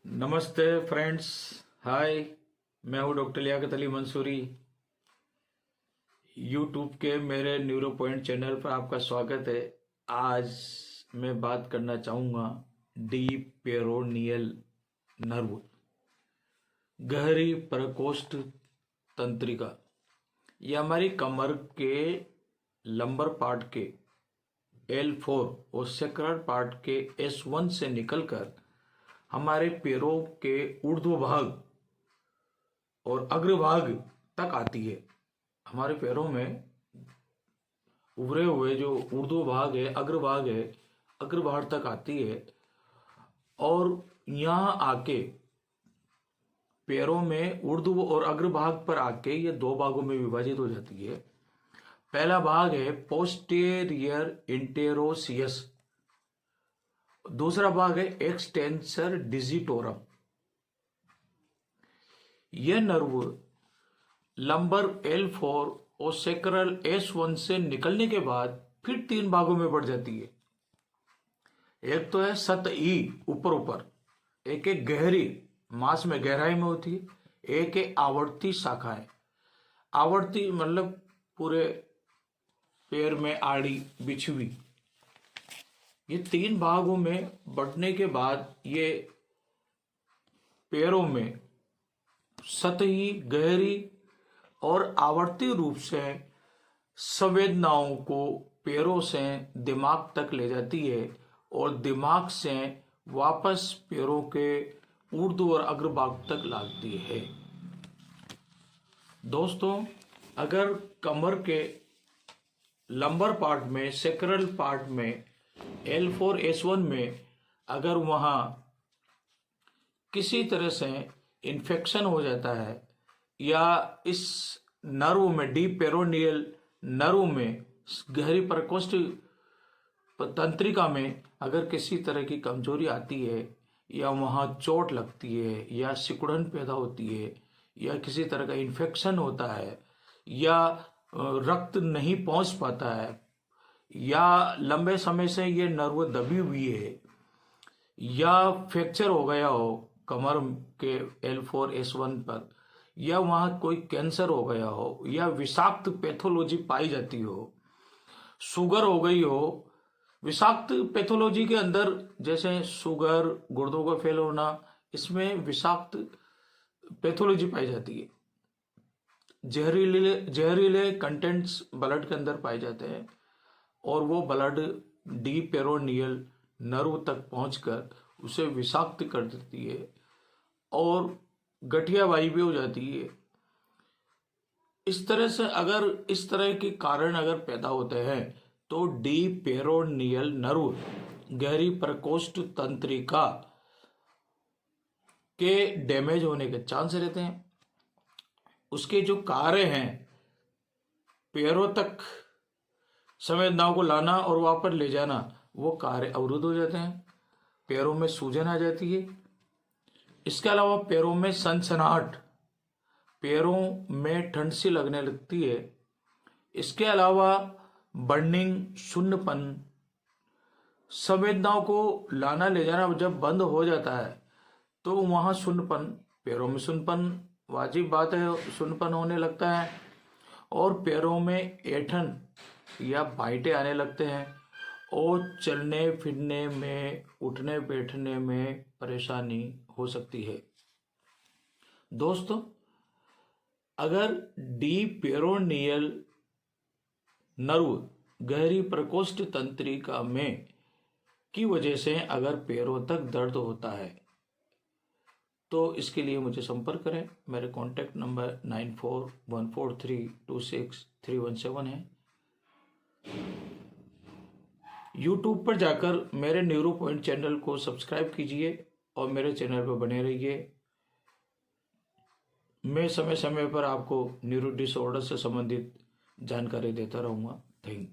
नमस्ते फ्रेंड्स। हाय, मैं हूं डॉक्टर लियाकत अली मंसूरी। यूट्यूब के मेरे न्यूरो पॉइंट चैनल पर आपका स्वागत है। आज मैं बात करना चाहूँगा डीप पेरोनियल नर्व, गहरी प्रकोष्ठ तंत्रिका। यह हमारी कमर के लंबर पार्ट के L4 और सेक्रल पार्ट के S1 से निकलकर हमारे पैरों के ऊर्ध्व भाग और अग्रभाग तक आती है। हमारे पैरों में उभरे हुए जो ऊर्ध्व भाग है, अग्रभाग है, अग्रभाग तक आती है और यहाँ आके पैरों में ऊर्ध्व और अग्रभाग पर आके ये दो भागों में विभाजित हो जाती है। पहला भाग है पोस्टेरियर इंटेरोसियस, दूसरा भाग है एक्सटेंसर डिजिटोरम। यह नर्व लंबर L4 और सेक्रल S1 से निकलने के बाद फिर तीन भागों में बढ़ जाती है। एक तो है सतही, ऊपर ऊपर, एक है गहरी, मांस में गहराई में होती है, एक है आवर्ती शाखाएं। आवर्ती मतलब पूरे पैर में आड़ी बिछी हुई। ये तीन भागों में बढ़ने के बाद ये पैरों में सतही, गहरी और आवर्ती रूप से संवेदनाओं को पैरों से दिमाग तक ले जाती है और दिमाग से वापस पैरों के ऊर्ध्व और अग्रभाग तक लाती है। दोस्तों, अगर कमर के लंबर पार्ट में, सेक्रल पार्ट में, L4 S1 में अगर वहाँ किसी तरह से इन्फेक्शन हो जाता है या इस नर्व में, डीप पेरोनियल नर्व में, गहरी प्रकोष्ठ तंत्रिका में अगर किसी तरह की कमजोरी आती है या वहाँ चोट लगती है या सिकुड़न पैदा होती है या किसी तरह का इन्फेक्शन होता है या रक्त नहीं पहुँच पाता है या लंबे समय से ये नर्व दबी हुई है या फ्रैक्चर हो गया हो कमर के L4 S1 पर, या वहाँ कोई कैंसर हो गया हो या विषाक्त पैथोलॉजी पाई जाती हो, शुगर हो गई हो। विषाक्त पैथोलॉजी के अंदर जैसे शुगर, गुर्दों का फेल होना, इसमें विषाक्त पैथोलॉजी पाई जाती है। जहरीले कंटेंट्स ब्लड के अंदर पाए जाते हैं और वो ब्लड डीप पेरोनियल नर्व तक पहुंचकर उसे विषाक्त कर देती है और गठियावाई भी हो जाती है। इस तरह से अगर इस तरह के कारण अगर पैदा होते हैं तो डीप पेरोनियल नर्व, गहरी प्रकोष्ठ तंत्रिका के डैमेज होने के चांस रहते हैं। उसके जो कार्य हैं, पैरों तक संवेदनाओं को लाना और वापस ले जाना, वो कार्य अवरुद्ध हो जाते हैं। पैरों में सूजन आ जाती है। इसके अलावा पैरों में सनसनाहट, पैरों में ठंड सी लगने लगती है। इसके अलावा बर्निंग, शून्यपन, संवेदनाओं को लाना ले जाना जब बंद हो जाता है तो वहाँ शून्यपन, पैरों में शून्यपन, वाजिब बात है, शून्यपन होने लगता है और पैरों में ऐंठन या बाइटें आने लगते हैं और चलने फिरने में, उठने बैठने में परेशानी हो सकती है। दोस्तों, अगर डीप पेरोनियल नर्व, गहरी प्रकोष्ठ तंत्रिका में की वजह से अगर पैरों तक दर्द होता है तो इसके लिए मुझे संपर्क करें। मेरे कॉन्टैक्ट नंबर 9414326317 है। यूट्यूब पर जाकर मेरे न्यूरो पॉइंट चैनल को सब्सक्राइब कीजिए और मेरे चैनल पर बने रहिए। मैं समय समय पर आपको न्यूरो डिसऑर्डर से संबंधित जानकारी देता रहूँगा। Thank you.